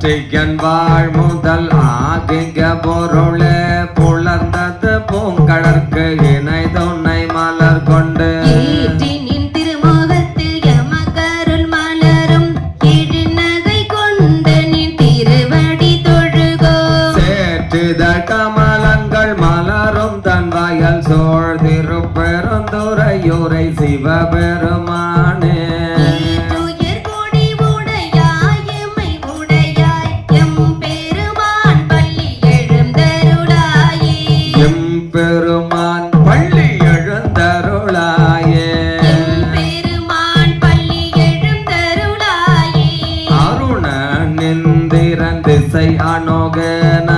போற்றியன் வாழ் முதல் ஆகிய பொருளே புலர்ந்தது பூங்கடற்கு இணை துணை மலர் கொண்டு கமலங்கள் மலரும் தன் வயல் சோழ் திருப்பெருந்துறையூரை சிவபெருமானே எம்பெருமான் பள்ளி எழுந்தருளாயே அருண நிந்திரன் திசை அணுகன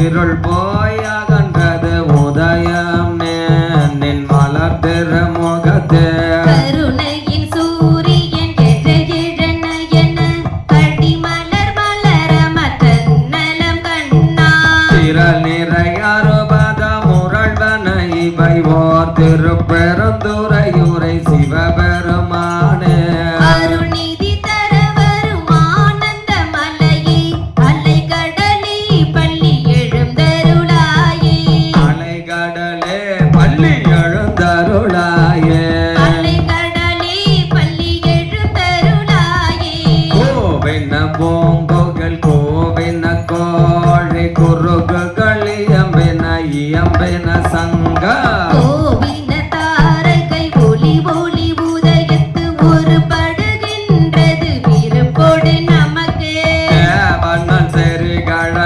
இருள் போய் அகன்றது உதயம் நின் மலர் திருமுகத்தே கருணையின் சூரியன் எழநயன கடிமலர் மலரமதன்னலம் கண்ணா திரள் நிறை அறுபத முரள்வன இவை ஓர் திருப்பெருந்துறையூரை சிவபெருமானே அருணிதி தர வரும் ஆனந்த மலையே அலைகடலே பள்ளி எழுந்தருளாயே அலைகடலே பள்ளி எழுந்தருளாயே அலைகடலே பள்ளி எழுந்தருளாயே கோவின பூங்கோகள் கோவின கோழி குறுகுகள் இயம்பின இயம்பின சங்க கோவின தாரகை ஒளி ஒளி உதயத்து ஒரு படுகின்றது விருப்போடு நமக்கு தேவனன் செறிகள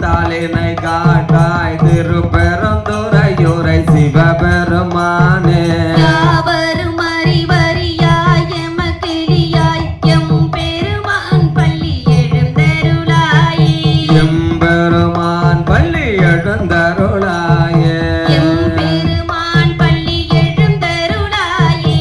தாளினை காட்டாய் திருப்பெருந்துறையூரை சிவபெருமானே யாவரும் அறிவறியாய் எமக்கிளியாய் எம்பெருமான் பள்ளி எழுந்தருளாயே எம்பெருமான் பள்ளி எழுந்தருளாயே எம்பெருமான் பள்ளி எழுந்தருளாயே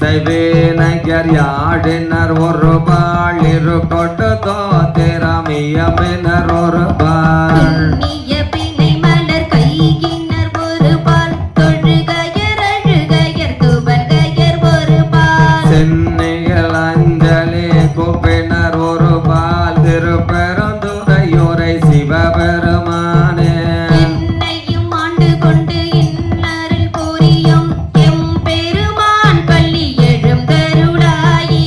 இன்னிசைவேனையர் யாழினர் ஒரு பாள் இரு கொட்டு தோத்திரமியமினர் ஒரு பாள் புண்ணிய பிணை மலர் கைகினர் ஒரு பால் தொழுகையர் அழுகையர் துபல்கையர் ஒரு பால் சென்னையில் அஞ்சலி கூப்பினர் ஒரு பால் திருப்பெருந்துறையூரை சிவபெருமானே என்னையும் ஆண்டு கொண்டு இன்னருள் புரியும் எம்பெருமான் பள்ளி எழுந்தருளாயே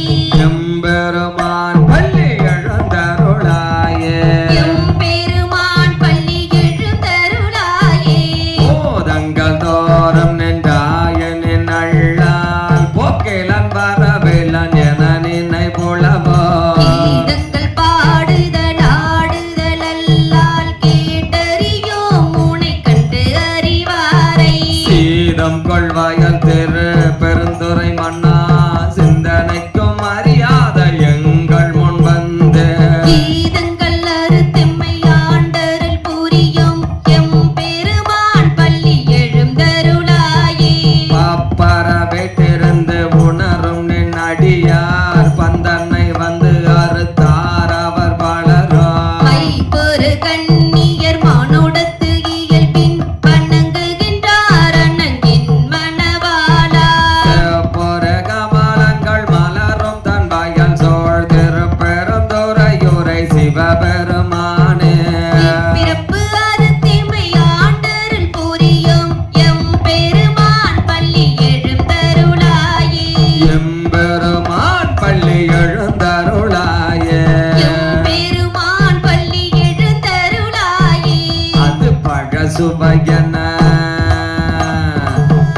எம்பெருமான் பள்ளி எழுந்தருளாயே எம்பெருமான் பள்ளி எழுந்தருளாயே போதங்கள் தோறும் நின்றாயனின் அள்ளால் போக்கிலன் வரவிலன் என நினை புலவோ கீதங்கள் பாடுதல் ஆடுதல் அல்லால் கேட்டறியோம் உனை கண்டு அறிவாரை சீதம் கொள்வாயல் திரு பெருந்துறை மன்னா சிந்தனைக்கும் அறியாத எங்கள் முன் வந்து கீதங்கள் அறுத்தெம்மை ஆண்டருள் புரியும் எம்பெருமான் பள்ளி எழுந்தருளாயே பப்பரவிட்டிருந்து உணரும் நின் அடியார் பந்தனை வந்து அறுத்தார் அவர் பலரும் மைப்பொரு கண்ணியர் மானுடத்து இயல்பின் வணங்குகின்றார் அணங்கின் மணவாளா பொற கமலங்கள் மலரும் தன் வயல் சோழ் திருப்பெருந்துறையூரை சிவபெருமானே பிறப்பு அறுத்தெம்மை ஆண்டருள் புரியும் எம்பெருமான் பள்ளி எழுந்தருளாயே எம்பெருமான் பள்ளி எழுந்தருளாயே எம்பெருமான் பள்ளி எழுந்தருளாயே அது பழசுவையன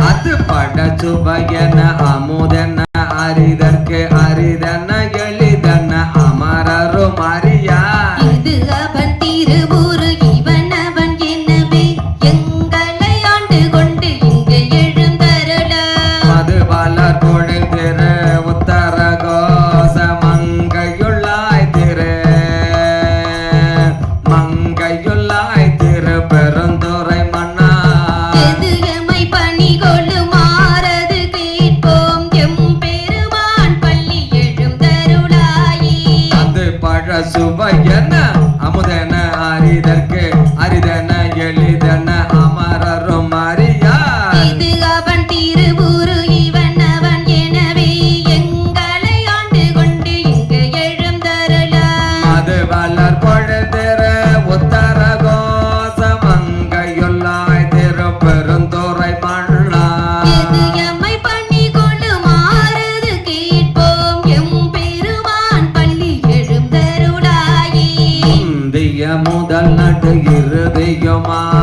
அது பழசுவையன அமுதன அரிதற்கு அரிதன எளிதன அமரரும் அறியார் இது அவன் திருவுரு இவன் அவன் எனவே எங்களை ஆண்டு கொண்டு இங்கு எழுந்தருள அது வளர் பொழில் திரு உத்தர கோச மங்கையுள்ளாய் திரு மங்கையுள்ளாய் திரு பெருந்துறை மன்னா எது எமை பணி கொள்ளுமாறது கேட்போம் எம்பெருமான் பள்ளி எழுந்தருளாயே அது பழசுவையன அமுதன அரிதற்கு அரிதன எளிதன அமரரும் அறியார் இது அவன் திருவுரு இவன் அவன் எனவே எங்களை ஆண்டு கொண்டு இங்கு எழுந்தருள அது வளர் பொழுதிர உத்தர கோசமங்கையுள்ளாய் திருப்பெருந்துறை மண்ணா எது எம்மை பண்ணி கொண்டு மாறுது கேட்போம் எம்பெருமான் பள்ளி எழுந்தருளாயே முந்திய முதல் நடு இறுதியுமானாய்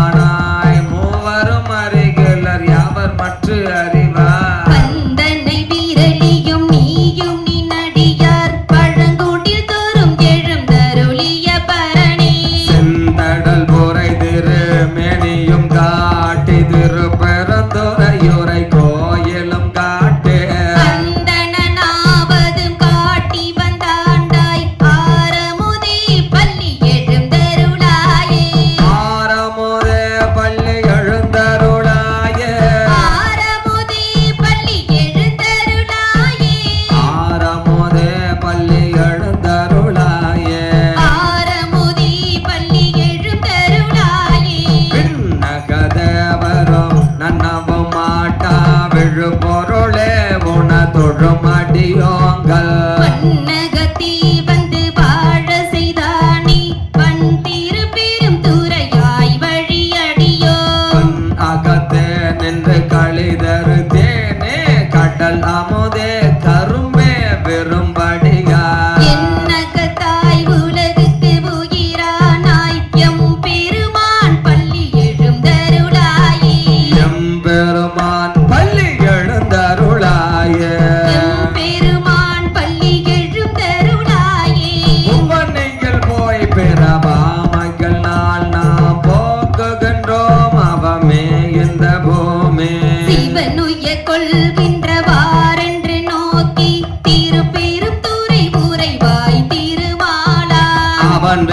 மூவரும் அறிகிலர் யாவர் மற்ற அறிவார் பந்தனை வீரலியும் நீயும் நின்னடியார் பழங்குடில் தோறும் எழுந்தருளிய பரணே செந்தடல் பொறை திருமேனியும் காட்டி திருப்பெருந்துறையுரை கோயிலும் காட்டு அந்தணனாவதும் காட்டி வந்தாண்டாய் ஆரமுதே பள்ளி எழுந்தருளாயே ஆரமுதே பள்ளி எழுந்தருளாயே ஆரமுதே பள்ளி எழுந்தருளாயே ஆரமுதே பள்ளி எழுந்தருளாயே ஆரமுதே பள்ளி எழுந்தருளாயே பின்னகதேவரும் நன்னவும் மாட்டா விழுபொருளே உணதொழும் அடியோங்கள் மன்னகத்தே வந்து வாழ செய்தானே பண் திருப்பெரும் துறையாய் வழியடியோ பொன் அகத்தே நின்று கழிதரு தேனே கடல் அமுதே கரும்பே விரும்படியா என்னகத்தாய் உலகுக்கு உயிரானாய் எம்பெருமான் பள்ளி எழுந்தருளாயே எம்பெருமான் பள்ளி எழுந்தருளாயே எம்பெருமான் பள்ளி எழுந்தருளாயே உவனையில் போய் பிறவாமைகள் நாள் நாம் போக்குகின்றோம் அவமே இந்த பூமி சிவனுய கொள்கின்றவாரென்று நோக்கி திருப்பெரும் துறை உரைவாய் திருமாலா அவன்